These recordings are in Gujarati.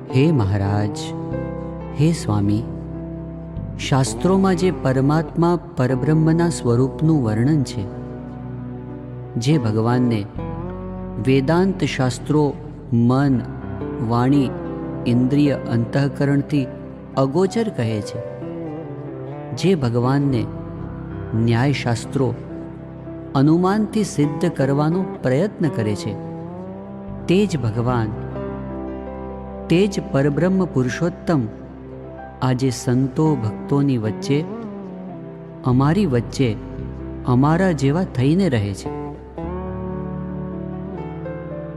હે મહારાજ, હે સ્વામી, શાસ્ત્રોમાં જે પરમાત્મા પરબ્રહ્મના સ્વરૂપનું વર્ણન છે, જે ભગવાનને વેદાંત શાસ્ત્રો મન, વાણી, ઇન્દ્રિય, અંતઃકરણથી અગોચર કહે છે, જે ભગવાનને ન્યાયશાસ્ત્રો અનુમાનથી સિદ્ધ કરવાનો પ્રયત્ન કરે છે, તે જ ભગવાન, તે જ પરબ્રહ્મ પુરુષોત્તમ આજે સંતો ભક્તોની વચ્ચે, અમારી વચ્ચે, અમારા જેવા થઈને રહે છે.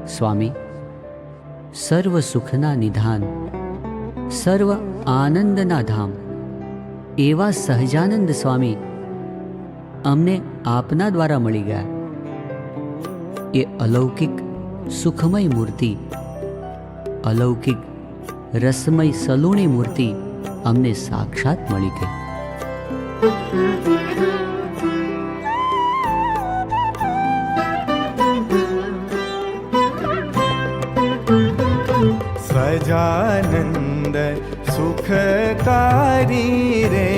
સ્વામી, સર્વ સુખના નિધાન, સર્વ આનંદના ધામ એવા સહજાનંદ સ્વામી અમને આપના દ્વારા મળી ગયા. એ અલૌકિક સુખમય મૂર્તિ, અલૌકિક રસમય સલુણી મૂર્તિ અમને સાક્ષાત મળી ગઈ. સજાનંદ સુખકારી રે,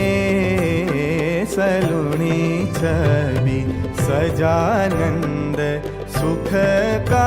સલુણી છબી સજાનંદ સુખકારી.